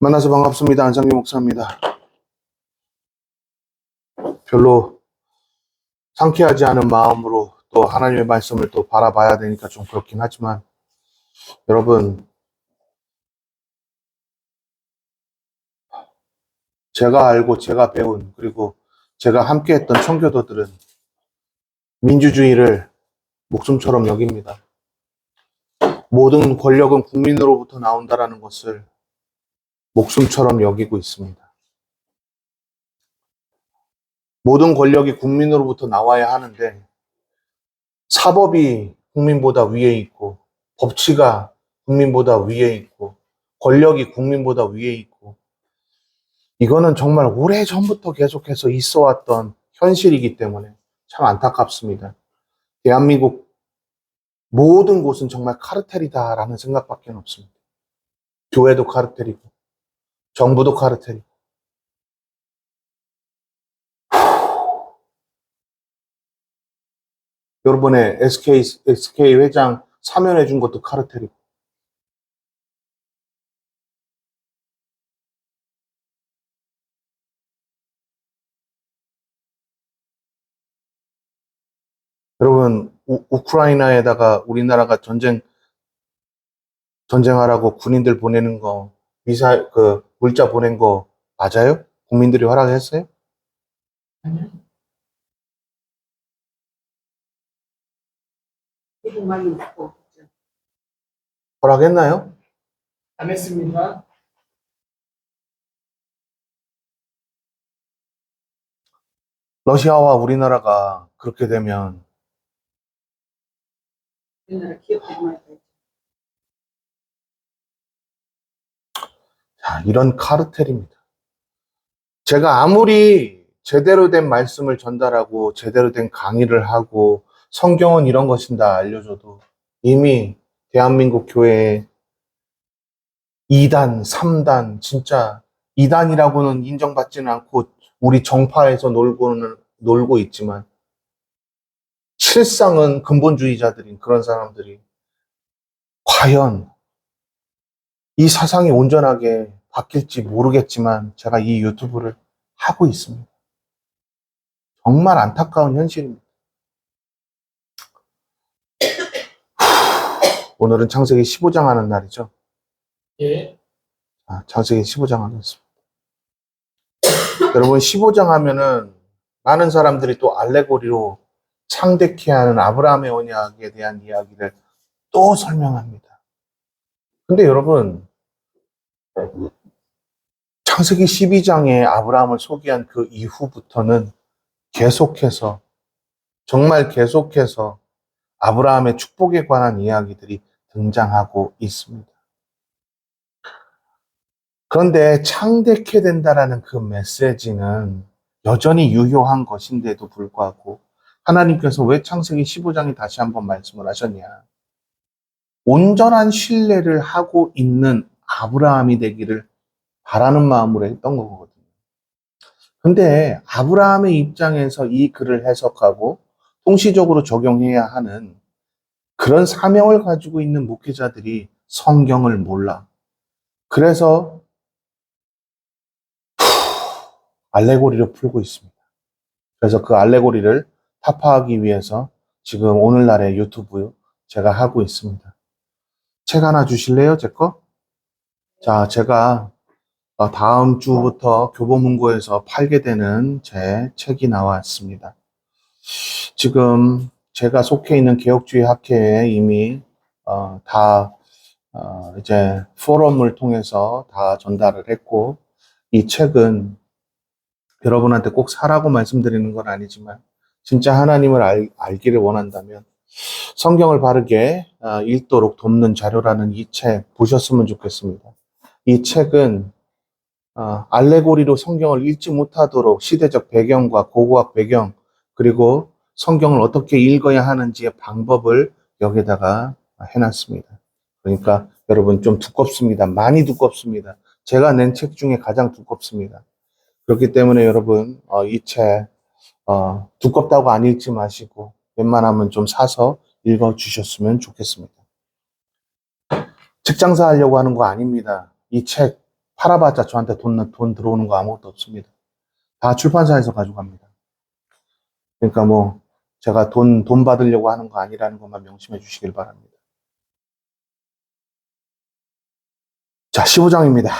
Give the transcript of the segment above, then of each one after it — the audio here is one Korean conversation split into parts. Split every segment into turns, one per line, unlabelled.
만나서 반갑습니다. 안상규 목사입니다. 별로 상쾌하지 않은 마음으로 또 하나님의 말씀을 또 바라봐야 되니까 좀 그렇긴 하지만, 여러분, 제가 알고 제가 배운, 그리고 제가 함께 했던 청교도들은 민주주의를 목숨처럼 여깁니다. 모든 권력은 국민으로부터 나온다라는 것을 목숨처럼 여기고 있습니다. 모든 권력이 국민으로부터 나와야 하는데, 사법이 국민보다 위에 있고, 법치가 국민보다 위에 있고, 권력이 국민보다 위에 있고, 이거는 정말 오래전부터 계속해서 있어 왔던 현실이기 때문에 참 안타깝습니다. 대한민국 모든 곳은 정말 카르텔이다라는 생각밖에 없습니다. 교회도 카르텔이고, 정부도 카르텔이고. 여러분의 SK 회장 사면해 준 것도 카르텔이고. 여러분, 우크라이나에다가 우리나라가 전쟁하라고 군인들 보내는 거, 물자 보낸 거 맞아요? 국민들이 허락했어요?
아니요. 많이 있고
허락했나요?
안 했습니다.
러시아와 우리나라가 그렇게 되면
우리나라 기업들이 많이 있죠.
이런 카르텔입니다. 제가 아무리 제대로 된 말씀을 전달하고 제대로 된 강의를 하고 성경은 이런 것이다 알려줘도 이미 대한민국 교회에 2단, 3단, 진짜 2단이라고는 인정받지는 않고 우리 정파에서 놀고 있지만 실상은 근본주의자들인 그런 사람들이 과연 이 사상이 온전하게 바뀔지 모르겠지만 제가 이 유튜브를 하고 있습니다. 정말 안타까운 현실입니다. 오늘은 창세기 15장 하는 날이죠.
예.
창세기 15장 하겠습니다. 여러분 15장 하면은 많은 사람들이 또 알레고리로 창대케 하는 아브라함의 언약에 대한 이야기를 또 설명합니다. 근데 여러분 창세기 12장에 아브라함을 소개한 그 이후부터는 계속해서 정말 계속해서 아브라함의 축복에 관한 이야기들이 등장하고 있습니다. 그런데 창대케 된다라는 그 메시지는 여전히 유효한 것인데도 불구하고 하나님께서 왜 창세기 15장에 다시 한번 말씀을 하셨냐. 온전한 신뢰를 하고 있는 아브라함이 되기를 바라는 마음으로 했던 거거든요. 근데 아브라함의 입장에서 이 글을 해석하고 통시적으로 적용해야 하는 그런 사명을 가지고 있는 목회자들이 성경을 몰라. 그래서 알레고리를 풀고 있습니다. 그래서 그 알레고리를 타파하기 위해서 지금 오늘날의 유튜브 제가 하고 있습니다. 책 하나 주실래요? 제 거? 자, 제가 다음 주부터 교보문고에서 팔게 되는 제 책이 나왔습니다. 지금 제가 속해 있는 개혁주의 학회에 이미 이제 포럼을 통해서 다 전달을 했고, 이 책은 여러분한테 꼭 사라고 말씀드리는 건 아니지만 진짜 하나님을 알기를 원한다면 성경을 바르게 읽도록 돕는 자료라는 이 책 보셨으면 좋겠습니다. 이 책은 알레고리로 성경을 읽지 못하도록 시대적 배경과 고고학 배경 그리고 성경을 어떻게 읽어야 하는지의 방법을 여기다가 해놨습니다. 그러니까 여러분 좀 두껍습니다. 많이 두껍습니다. 제가 낸 책 중에 가장 두껍습니다. 그렇기 때문에 여러분 이 책 두껍다고 안 읽지 마시고 웬만하면 좀 사서 읽어주셨으면 좋겠습니다. 책 장사하려고 하는 거 아닙니다. 이 책 팔아봤자 저한테 돈 들어오는 거 아무것도 없습니다. 다 출판사에서 가져갑니다. 그러니까 뭐 제가 돈 받으려고 하는 거 아니라는 것만 명심해 주시길 바랍니다. 자, 15장입니다.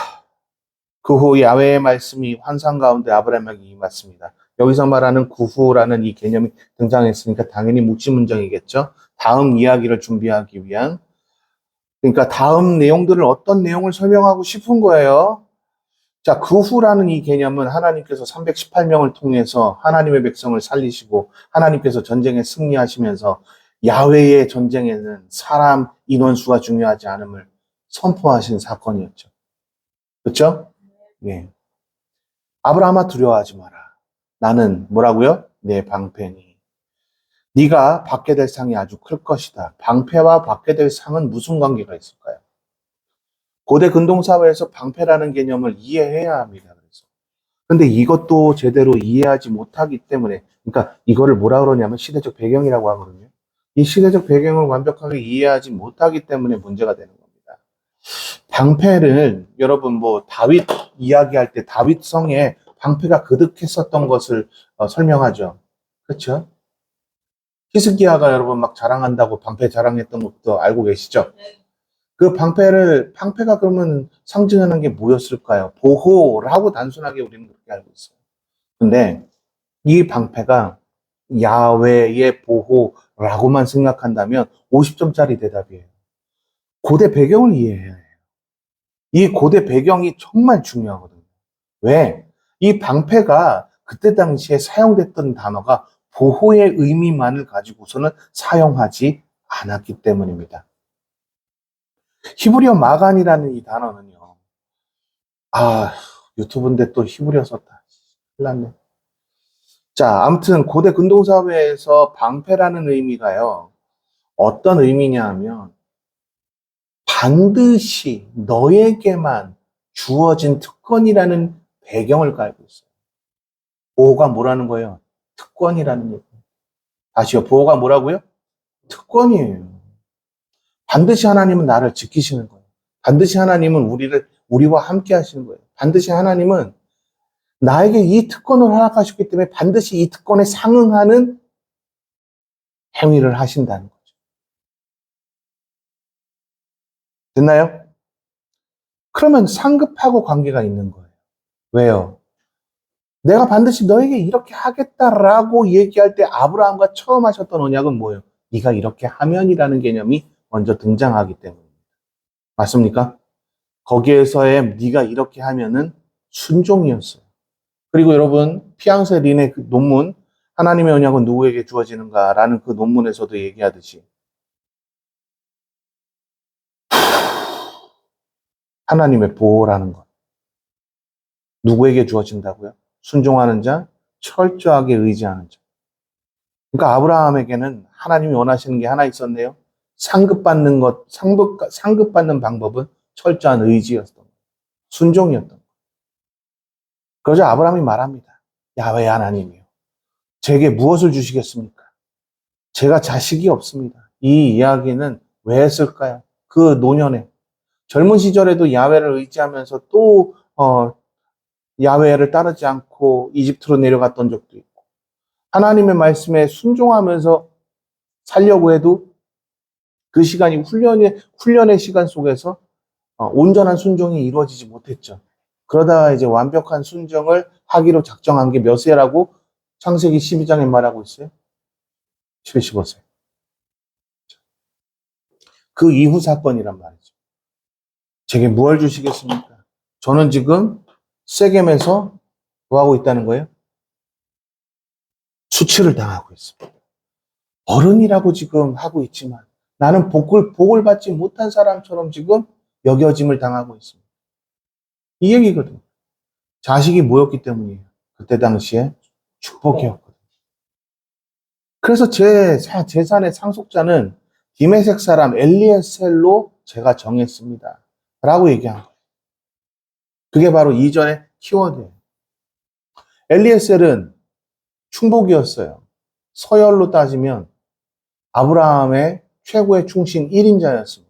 그 후 야훼의 말씀이 환상 가운데 아브라함에게 임했습니다. 여기서 말하는 그 후라는 이 개념이 등장했으니까 당연히 묵시문정이겠죠. 다음 이야기를 준비하기 위한. 그러니까 다음 내용들을 어떤 내용을 설명하고 싶은 거예요. 자, 그 후라는 이 개념은 하나님께서 318명을 통해서 하나님의 백성을 살리시고 하나님께서 전쟁에 승리하시면서 야훼의 전쟁에는 사람 인원수가 중요하지 않음을 선포하신 사건이었죠. 그렇죠? 예. 아브라함아 두려워하지 마라. 나는 뭐라고요? 내 방패니. 네가 받게 될 상이 아주 클 것이다. 방패와 받게 될 상은 무슨 관계가 있을까요? 고대 근동사회에서 방패라는 개념을 이해해야 합니다. 그래서. 근데 이것도 제대로 이해하지 못하기 때문에, 그러니까 이거를 뭐라 그러냐면 시대적 배경이라고 하거든요. 이 시대적 배경을 완벽하게 이해하지 못하기 때문에 문제가 되는 겁니다. 방패를 여러분 뭐 다윗 이야기할 때 다윗 성에 방패가 그득했었던 것을 설명하죠. 그렇죠? 히스기야가 여러분 막 자랑한다고 방패 자랑했던 것도 알고 계시죠? 그 방패가 그러면 상징하는 게 뭐였을까요? 보호라고 단순하게 우리는 그렇게 알고 있어요. 근데 이 방패가 야훼의 보호라고만 생각한다면 50점짜리 대답이에요. 고대 배경을 이해해야 해요. 이 고대 배경이 정말 중요하거든요. 왜? 이 방패가 그때 당시에 사용됐던 단어가 보호의 의미만을 가지고서는 사용하지 않았기 때문입니다. 히브리어 마간이라는 이 단어는요. 유튜브인데 또 히브리어 썼다. 큰일 났네. 자, 아무튼 고대 근동사회에서 방패라는 의미가요. 어떤 의미냐 하면 반드시 너에게만 주어진 특권이라는 배경을 깔고 있어요. 보호가 뭐라는 거예요? 특권이라는 얘기예요. 다시요. 보호가 뭐라고요? 특권이에요. 반드시 하나님은 나를 지키시는 거예요. 반드시 하나님은 우리와 함께 하시는 거예요. 반드시 하나님은 나에게 이 특권을 허락하셨기 때문에 반드시 이 특권에 상응하는 행위를 하신다는 거죠. 됐나요? 그러면 상급하고 관계가 있는 거예요. 왜요? 내가 반드시 너에게 이렇게 하겠다라고 얘기할 때 아브라함과 처음 하셨던 언약은 뭐예요? 네가 이렇게 하면이라는 개념이 먼저 등장하기 때문입니다. 맞습니까? 거기에서의 네가 이렇게 하면은 순종이었어요. 그리고 여러분 피앙세 린의 그 논문 하나님의 언약은 누구에게 주어지는가라는 그 논문에서도 얘기하듯이 하나님의 보호라는 것 누구에게 주어진다고요? 순종하는 자, 철저하게 의지하는 자. 그러니까 아브라함에게는 하나님이 원하시는 게 하나 있었네요. 상급받는 방법은 철저한 의지였던 거예요. 순종이었던 거예요. 그러자 아브라함이 말합니다. 야훼 하나님이요. 제게 무엇을 주시겠습니까? 제가 자식이 없습니다. 이 이야기는 왜 했을까요? 그 노년에 젊은 시절에도 야훼를 의지하면서 또 야훼를 따르지 않고 이집트로 내려갔던 적도 있고 하나님의 말씀에 순종하면서 살려고 해도 그 시간이 훈련의 시간 속에서 온전한 순종이 이루어지지 못했죠. 그러다가 이제 완벽한 순종을 하기로 작정한 게 몇 세라고 창세기 12장에 말하고 있어요? 75세. 그 이후 사건이란 말이죠. 제게 무엇을 주시겠습니까? 저는 지금 세겜에서 뭐 하고 있다는 거예요? 수치를 당하고 있습니다. 어른이라고 지금 하고 있지만 나는 복을 받지 못한 사람처럼 지금 여겨짐을 당하고 있습니다. 이 얘기거든요. 자식이 뭐였기 때문이에요. 그때 당시에 축복이었거든요. 그래서 제 재산의 상속자는 디메색 사람 엘리에셀로 제가 정했습니다. 라고 얘기한 거예요. 그게 바로 이전의 키워드예요. 엘리에셀은 충복이었어요. 서열로 따지면 아브라함의 최고의 충신 1인자였습니다.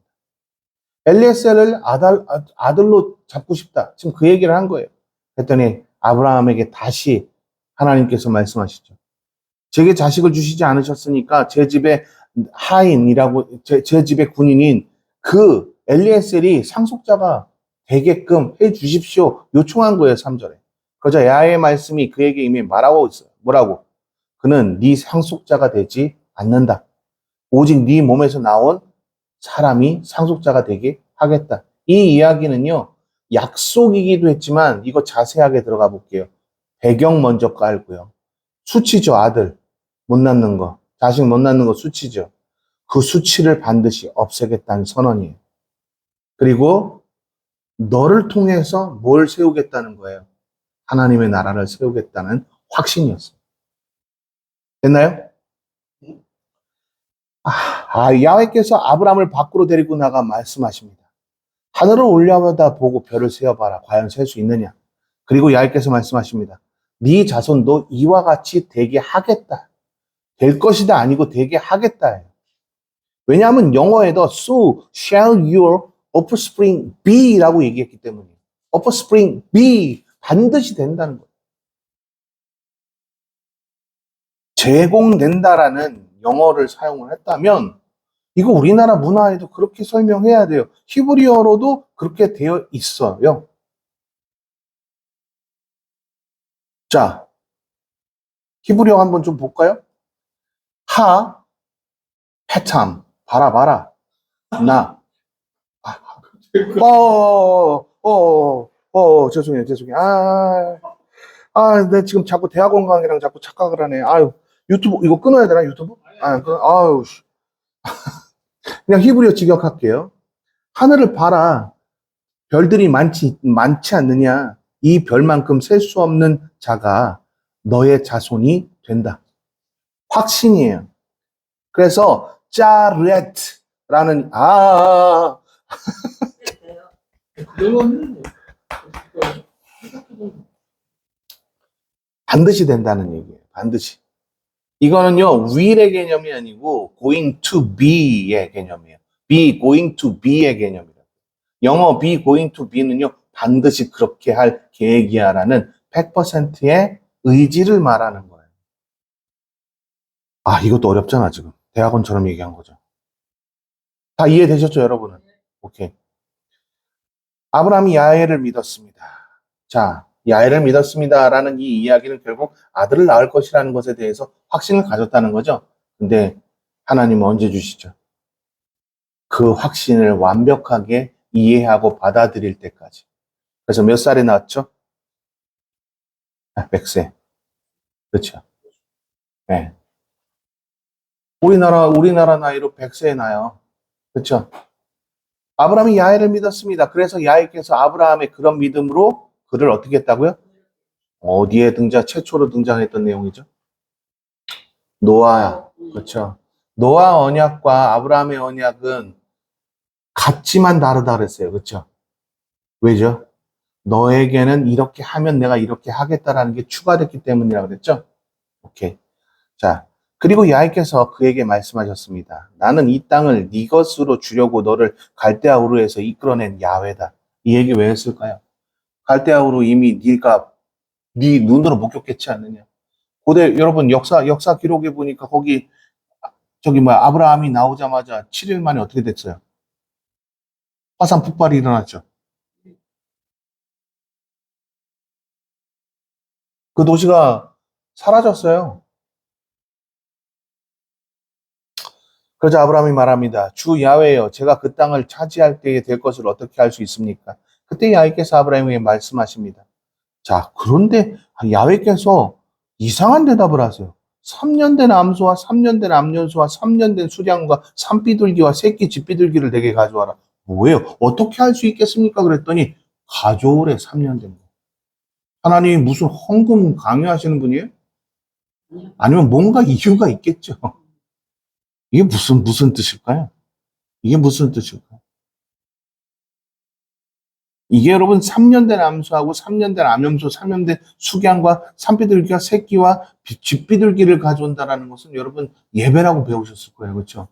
엘리에셀을 아들로 잡고 싶다. 지금 그 얘기를 한 거예요. 그랬더니 아브라함에게 다시 하나님께서 말씀하시죠. 제게 자식을 주시지 않으셨으니까 제 집에 하인이라고, 제 집의 군인인 그 엘리에셀이 상속자가 되게끔 해 주십시오. 요청한 거예요, 3절에. 그러자 야훼의 말씀이 그에게 이미 말하고 있어요. 뭐라고? 그는 네 상속자가 되지 않는다. 오직 네 몸에서 나온 사람이 상속자가 되게 하겠다. 이 이야기는요, 약속이기도 했지만 이거 자세하게 들어가 볼게요. 배경 먼저 깔고요. 수치죠, 아들. 못 낳는 거. 자식 못 낳는 거 수치죠. 그 수치를 반드시 없애겠다는 선언이에요. 그리고 너를 통해서 뭘 세우겠다는 거예요. 하나님의 나라를 세우겠다는 확신이었어요. 됐나요? 야훼께서 아브라함을 밖으로 데리고 나가 말씀하십니다. 하늘을 올려다 보고 별을 세어봐라. 과연 셀 수 있느냐? 그리고 야훼께서 말씀하십니다. 네 자손도 이와 같이 되게 하겠다. 될 것이다 아니고 되게 하겠다. 왜냐하면 영어에도 so shall your offspring be라고 얘기했기 때문이에요. offspring be 반드시 된다는 거예요. 제공된다라는 영어를 사용을 했다면 이거 우리나라 문화에도 그렇게 설명해야 돼요. 히브리어로도 그렇게 되어 있어요. 자, 히브리어 한번 좀 볼까요? 하, 패탐, 봐라. 나. 죄송해요. 내 지금 자꾸 대학원 강의랑 자꾸 착각을 하네. 아유, 유튜브, 이거 끊어야 되나, 유튜브? 아유, 그냥 히브리어 직역할게요. 하늘을 봐라. 별들이 많지 않느냐? 이 별만큼 셀 수 없는 자가 너의 자손이 된다. 확신이에요. 그래서 짜르엣라는
그거는
반드시 된다는 얘기예요. 반드시. 이거는요, will의 개념이 아니고 going to be의 개념이에요. be going to be의 개념이에요. 영어 be going to be는요, 반드시 그렇게 할 계획이야라는 100%의 의지를 말하는 거예요. 이것도 어렵잖아, 지금. 대학원처럼 얘기한 거죠. 다 이해되셨죠, 여러분은? 오케이. 아브라함이 야훼를 믿었습니다. 자, 야훼를 믿었습니다라는 이 이야기는 결국 아들을 낳을 것이라는 것에 대해서 확신을 가졌다는 거죠. 근데 하나님은 언제 주시죠? 그 확신을 완벽하게 이해하고 받아들일 때까지. 그래서 몇 살에 낳았죠? 100세. 그렇죠. 네. 우리나라 나이로 100세에 나요. 그렇죠? 아브라함이 야훼를 믿었습니다. 그래서 야훼께서 아브라함의 그런 믿음으로 그를 어떻게 했다고요? 어디에 최초로 등장했던 내용이죠? 노아. 그렇죠. 노아 언약과 아브라함의 언약은 같지만 다르다 그랬어요. 그렇죠? 왜죠? 너에게는 이렇게 하면 내가 이렇게 하겠다라는 게 추가됐기 때문이라 그랬죠? 오케이. 자, 그리고 야훼께서 그에게 말씀하셨습니다. 나는 이 땅을 네 것으로 주려고 너를 갈대아 우르에서 이끌어낸 야훼다. 이 얘기 왜 했을까요? 갈대아 우르 이미 네 눈으로 목격했지 않느냐? 고대 여러분 역사 기록에 보니까 거기 아브라함이 나오자마자 7일 만에 어떻게 됐어요? 화산 폭발이 일어났죠. 그 도시가 사라졌어요. 그러자 아브라함이 말합니다. 주 야훼여, 제가 그 땅을 차지할 때에 될 것을 어떻게 할 수 있습니까? 그때 야훼께서 아브라함에게 말씀하십니다. 자, 그런데 야훼께서 이상한 대답을 하세요. 3년 된 암소와 3년 된 암염소와 3년 된 수량과 산비둘기와 새끼 쥐비둘기를 내게 가져와라. 뭐예요? 어떻게 할 수 있겠습니까? 그랬더니 가져오래, 3년 된 거. 하나님이 무슨 헌금 강요하시는 분이에요? 아니면 뭔가 이유가 있겠죠. 이게 무슨 뜻일까요? 이게 무슨 뜻일까요? 이게 여러분 3년 된 암소하고 3년 된 암염소, 3년 된 숙양과 산비둘기와 새끼와 쥐비둘기를 가져온다라는 것은 여러분 예배라고 배우셨을 거예요. 그렇죠?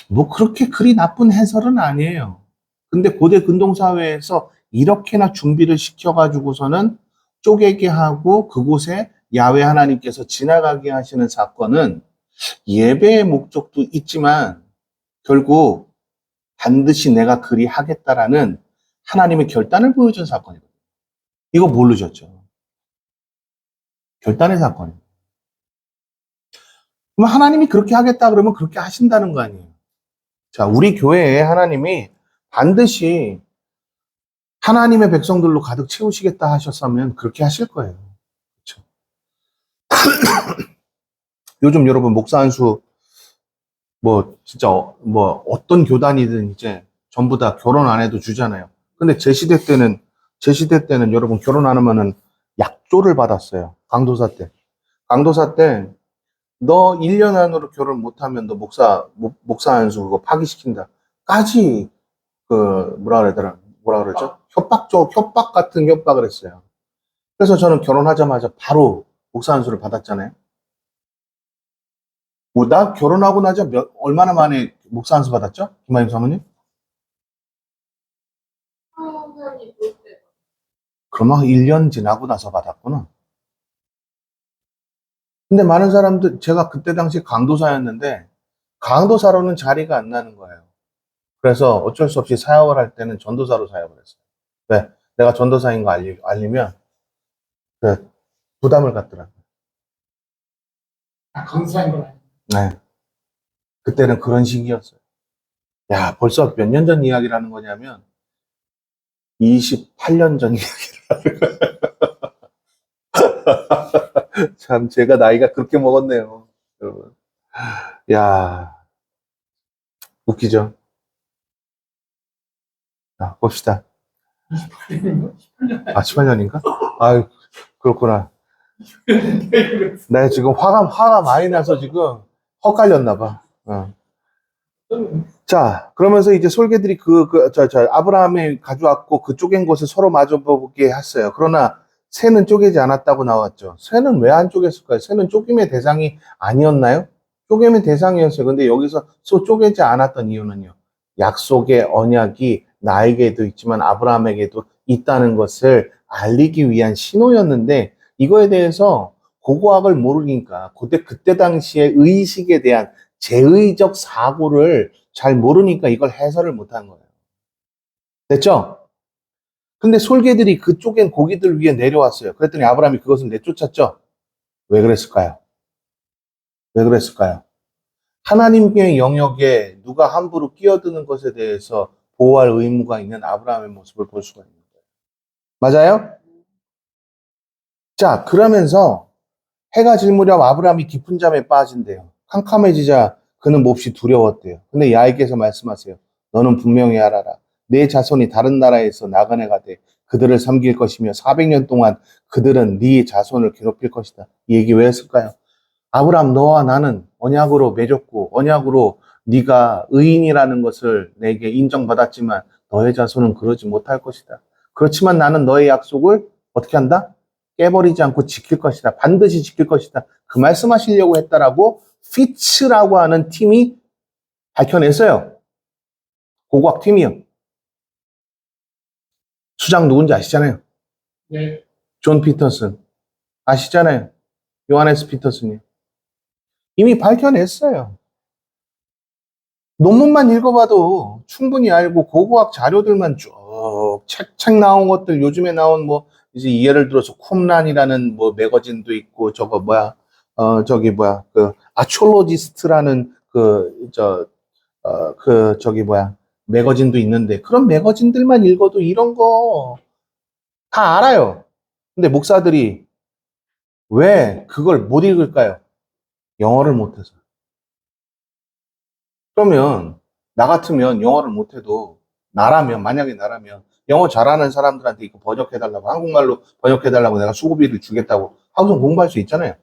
뭐 그렇게 그리 나쁜 해설은 아니에요. 근데 고대 근동사회에서 이렇게나 준비를 시켜가지고서는 쪼개게 하고 그곳에 야훼 하나님께서 지나가게 하시는 사건은 예배의 목적도 있지만 결국 반드시 내가 그리 하겠다라는 하나님의 결단을 보여준 사건이거든요. 이거 모르셨죠? 결단의 사건이에요. 그럼 하나님이 그렇게 하겠다 그러면 그렇게 하신다는 거 아니에요. 자, 우리 교회에 하나님이 반드시 하나님의 백성들로 가득 채우시겠다 하셨으면 그렇게 하실 거예요. 그렇죠? 요즘 여러분 목사 안수 뭐 진짜 뭐 어떤 교단이든 이제 전부 다 결혼 안 해도 주잖아요. 근데 제 시대 때는 여러분 결혼 안 하면은 약조를 받았어요. 강도사 때. 강도사 때 너 1년 안으로 결혼 못 하면 너 목사 안수 그거 파기시킨다. 까지 그 뭐라 그러더라. 뭐라 그러죠? 협박 같은 협박을 했어요. 그래서 저는 결혼하자마자 바로 목사 안수를 받았잖아요. 뭐 나 결혼하고 나자 얼마나 만에 목사 안수 받았죠? 김하임 사모님?
사람이 볼 때.
그러면 1년 지나고 나서 받았구나. 근데 많은 사람들, 제가 그때 당시 강도사였는데, 강도사로는 자리가 안 나는 거예요. 그래서 어쩔 수 없이 사역을 할 때는 전도사로 사역을 했어요. 왜? 내가 전도사인 거 알리면, 그 부담을 갖더라고요.
아, 강사인 건 아니에요.
네. 그때는 그런 시기였어요. 야, 벌써 몇 년 전 이야기라는 거냐면, 28년 전 이야기를. 참, 제가 나이가 그렇게 먹었네요. 여러분. 야, 웃기죠? 자, 봅시다.
28년인가? 18년.
아, 18년인가? 아유, 그렇구나. 나 지금 화가 많이 나서 지금 헛갈렸나 봐. 어. 자, 그러면서 이제 솔개들이 아브라함이 가져왔고 그 쪼갠 것을 서로 마주보게 했어요. 그러나 새는 쪼개지 않았다고 나왔죠. 새는 왜 안 쪼갰을까요? 새는 쪼김의 대상이 아니었나요? 쪼개의 대상이었어요. 근데 여기서 쪼개지 않았던 이유는요. 약속의 언약이 나에게도 있지만 아브라함에게도 있다는 것을 알리기 위한 신호였는데 이거에 대해서 고고학을 모르니까 그때 당시의 의식에 대한 제의적 사고를 잘 모르니까 이걸 해설을 못한 거예요. 됐죠? 근데 솔개들이 그쪽엔 고기들 위에 내려왔어요. 그랬더니 아브라함이 그것을 내쫓았죠? 왜 그랬을까요? 왜 그랬을까요? 하나님의 영역에 누가 함부로 끼어드는 것에 대해서 보호할 의무가 있는 아브라함의 모습을 볼 수가 있는 거예요. 맞아요? 자, 그러면서 해가 질 무렵 아브라함이 깊은 잠에 빠진대요. 캄캄해지자 그는 몹시 두려웠대요. 근데 야훼께서 말씀하세요. 너는 분명히 알아라. 내 자손이 다른 나라에서 나그네가 돼 그들을 섬길 것이며 400년 동안 그들은 네 자손을 괴롭힐 것이다. 이 얘기 왜 했을까요? 아브라함 너와 나는 언약으로 맺었고 언약으로 네가 의인이라는 것을 내게 인정받았지만 너의 자손은 그러지 못할 것이다. 그렇지만 나는 너의 약속을 어떻게 한다? 깨버리지 않고 지킬 것이다. 반드시 지킬 것이다. 그 말씀하시려고 했다라고 피츠라고 하는 팀이 밝혀냈어요. 고고학 팀이요. 수장 누군지 아시잖아요.
네.
존 피터슨. 아시잖아요. 요하네스 피터슨이. 이미 밝혀냈어요. 논문만 읽어봐도 충분히 알고 고고학 자료들만 쭉 책 나온 것들 요즘에 나온 뭐 이제 예를 들어서 쿰란이라는 뭐 매거진도 있고 저거 뭐야 저기 뭐야 그 아초로지스트라는 저기 뭐야 매거진도 있는데 그런 매거진들만 읽어도 이런 거 다 알아요. 근데 목사들이 왜 그걸 못 읽을까요? 영어를 못해서. 그러면 나 같으면 영어를 못해도 만약에 나라면 영어 잘하는 사람들한테 이거 번역해달라고 한국말로 번역해달라고 내가 수고비를 주겠다고 하고서 공부할 수 있잖아요.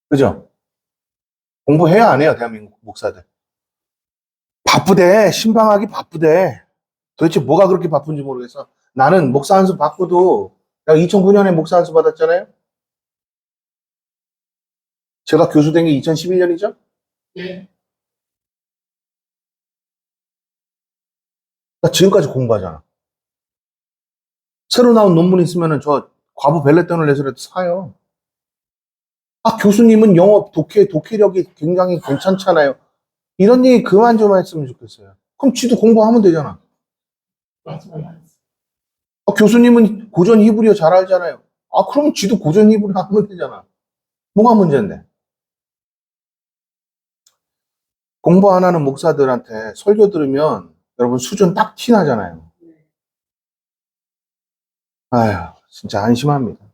그죠? 공부해야 안 해요, 대한민국 목사들. 바쁘대. 신방하기 바쁘대. 도대체 뭐가 그렇게 바쁜지 모르겠어. 나는 목사 안수 받고도 내가 2009년에 목사 안수 받았잖아요. 제가 교수 된 게 2011년이죠?
네.
나 지금까지 공부하잖아. 새로 나온 논문 있으면은 저 과부 벨레돈을 내서라도 사요. 아, 교수님은 영어 독해력이 굉장히 괜찮잖아요. 이런 얘기 그만 좀 했으면 좋겠어요. 그럼 지도 공부하면 되잖아.
맞아요.
아, 교수님은 고전 히브리어 잘 알잖아요. 아, 그럼 지도 고전 히브리어 하면 되잖아. 뭐가 문제인데? 공부 안 하는 목사들한테 설교 들으면 여러분 수준 딱 티나잖아요. 아휴, 진짜 안심합니다.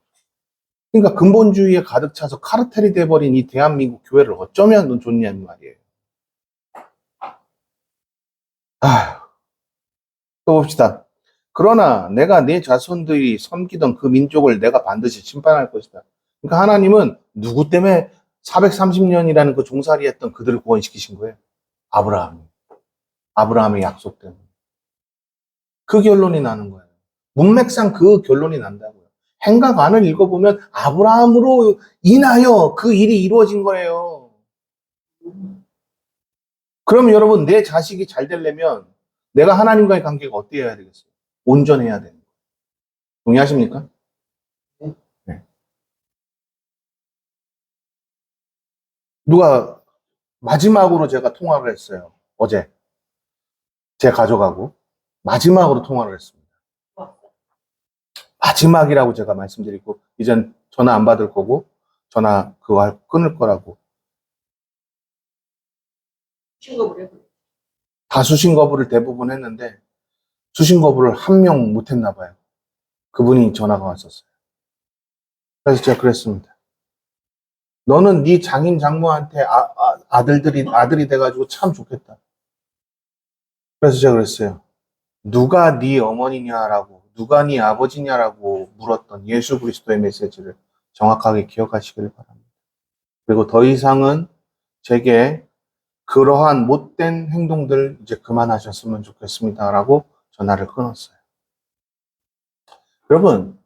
그러니까 근본주의에 가득 차서 카르텔이 돼버린 이 대한민국 교회를 어쩌면 좋냐는 말이에요. 아휴, 또 봅시다. 그러나 내가 내 자손들이 섬기던 그 민족을 내가 반드시 심판할 것이다. 그러니까 하나님은 누구 때문에 430년이라는 그 종살이 했던 그들을 구원시키신 거예요? 아브라함. 아브라함의 약속 때문에. 그 결론이 나는 거예요. 문맥상 그 결론이 난다고요. 행가관을 읽어보면 아브라함으로 인하여 그 일이 이루어진 거예요. 그러면 여러분, 내 자식이 잘 되려면 내가 하나님과의 관계가 어때야 되겠어요? 온전해야 되는 거예요. 동의하십니까? 네. 누가 마지막으로 제가 통화를 했어요. 어제. 제 가족하고. 마지막으로 통화를 했습니다. 마지막이라고 제가 말씀드리고, 이젠 전화 안 받을 거고, 전화 그거 끊을 거라고.
신고를 해버려.
다 수신 거부를 대부분 했는데, 수신 거부를 한 명 못 했나 봐요. 그분이 전화가 왔었어요. 그래서 제가 그랬습니다. 너는 네 장인 장모한테 아들이 돼가지고 참 좋겠다. 그래서 제가 그랬어요. 누가 네 어머니냐라고, 누가 네 아버지냐라고 물었던 예수 그리스도의 메시지를 정확하게 기억하시길 바랍니다. 그리고 더 이상은 제게 그러한 못된 행동들 이제 그만하셨으면 좋겠습니다라고 전화를 끊었어요. 여러분,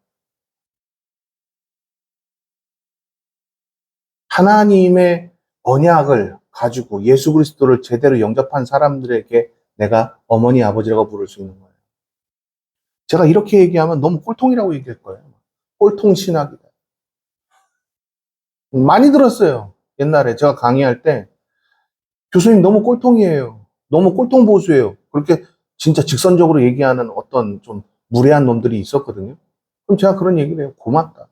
하나님의 언약을 가지고 예수 그리스도를 제대로 영접한 사람들에게 내가 어머니, 아버지라고 부를 수 있는 거예요. 제가 이렇게 얘기하면 너무 꼴통이라고 얘기할 거예요. 꼴통 신학이다. 많이 들었어요. 옛날에 제가 강의할 때 교수님 너무 꼴통이에요. 너무 꼴통 보수예요. 그렇게 진짜 직선적으로 얘기하는 어떤 좀 무례한 놈들이 있었거든요. 그럼 제가 그런 얘기를 해요. 고맙다.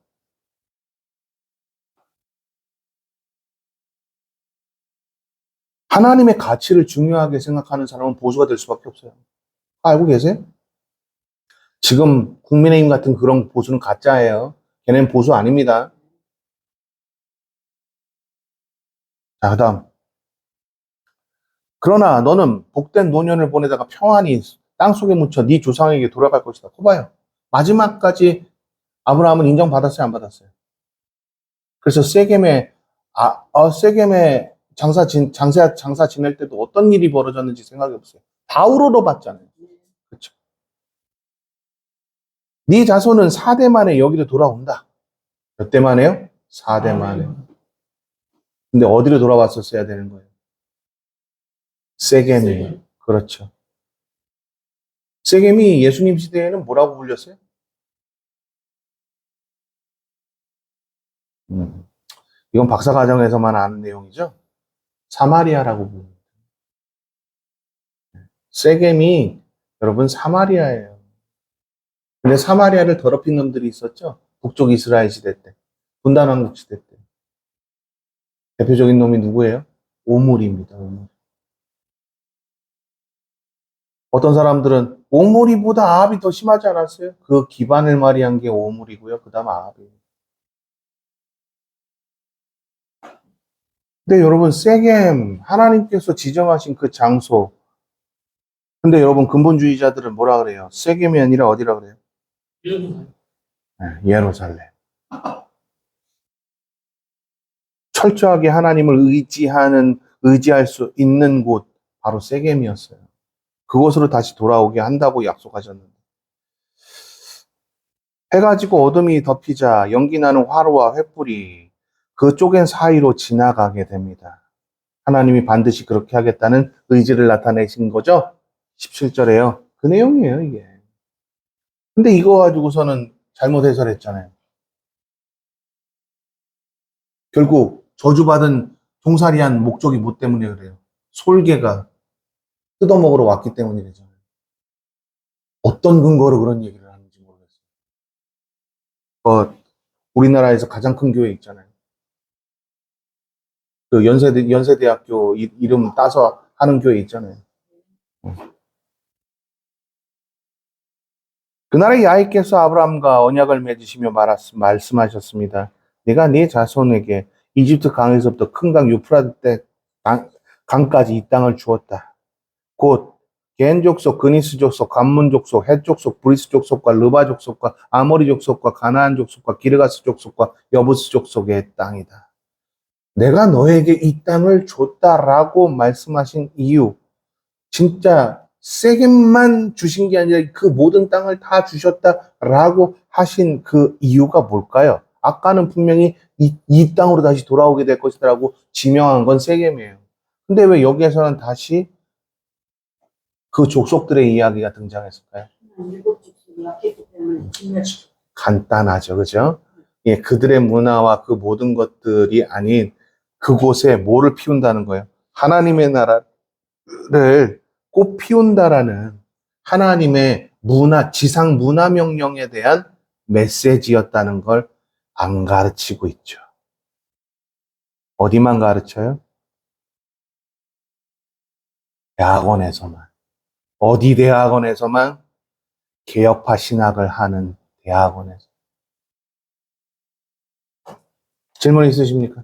하나님의 가치를 중요하게 생각하는 사람은 보수가 될 수밖에 없어요. 알고 계세요? 지금 국민의힘 같은 그런 보수는 가짜예요. 걔네는 보수 아닙니다. 자, 그다음. 그러나 너는 복된 노년을 보내다가 평안히 땅속에 묻혀 네 조상에게 돌아갈 것이다. 봐봐요. 마지막까지 아브라함은 인정받았어요, 안 받았어요? 그래서 세겜에 장사 지낼 때도 어떤 일이 벌어졌는지 생각해 보세요. 다 우러러봤잖아요. 그렇죠? 네 자손은 4대 만에 여기로 돌아온다. 몇 대 만에요? 4대 만에. 근데 어디로 돌아왔었어야 되는 거예요? 세겜이에요. 그렇죠. 세겜이 예수님 시대에는 뭐라고 불렸어요? 음, 이건 박사과정에서만 아는 내용이죠. 사마리아라고 부릅니다. 세겜이 여러분 사마리아예요. 근데 사마리아를 더럽힌 놈들이 있었죠. 북쪽 이스라엘 시대 때, 분단왕국 시대 때. 대표적인 놈이 누구예요? 오므리입니다. 오므리. 어떤 사람들은 오므리보다 아합이 더 심하지 않았어요? 그 기반을 마리한 게 오므리고요. 그 다음 아합이에요. 근데 여러분 세겜 하나님께서 지정하신 그 장소. 근데 여러분 근본주의자들은 뭐라 그래요? 세겜이 아니라 어디라 그래요? 예루살렘. 철저하게 하나님을 의지할 수 있는 곳 바로 세겜이었어요. 그곳으로 다시 돌아오게 한다고 약속하셨는데 해가 지고 어둠이 덮이자 연기 나는 화로와 횃불이 그 쪼갠 사이로 지나가게 됩니다. 하나님이 반드시 그렇게 하겠다는 의지를 나타내신 거죠. 17절에요. 그 내용이에요, 이게. 근데 이거 가지고서는 잘못 해설했잖아요. 결국 저주받은 종살이한 목적이 뭐 때문에 그래요? 솔개가 뜯어먹으러 왔기 때문이잖아요. 어떤 근거로 그런 얘기를 하는지 모르겠어요. 우리나라에서 가장 큰 교회 있잖아요. 그 연세대학교 이름 따서 하는 교회 있잖아요. 그날에 야훼께서 아브라함과 언약을 맺으시며 말씀하셨습니다. 내가 네 자손에게 이집트 강에서부터 큰 강 유프라데 강까지 이 땅을 주었다. 곧 겐 족속, 그니스 족속, 감문 족속, 헷 족속, 브리스 족속과 르바 족속과 아모리 족속과 가나안 족속과 기르가스 족속과 여부스 족속의 땅이다. 내가 너에게 이 땅을 줬다라고 말씀하신 이유, 진짜 세겜만 주신 게 아니라 그 모든 땅을 다 주셨다라고 하신 그 이유가 뭘까요? 아까는 분명히 이 땅으로 다시 돌아오게 될 것이다라고 지명한 건 세겜이에요. 근데 왜 여기에서는 다시 그 족속들의 이야기가 등장했을까요?
일곱 족속이 약했기 때문에 진멸시켜.
간단하죠, 그죠? 예, 그들의 문화와 그 모든 것들이 아닌 그곳에 뭐를 피운다는 거예요? 하나님의 나라를 꽃 피운다라는 하나님의 지상 문화 명령에 대한 메시지였다는 걸 안 가르치고 있죠. 어디만 가르쳐요? 대학원에서만. 어디 대학원에서만? 개혁파 신학을 하는 대학원에서. 질문 있으십니까?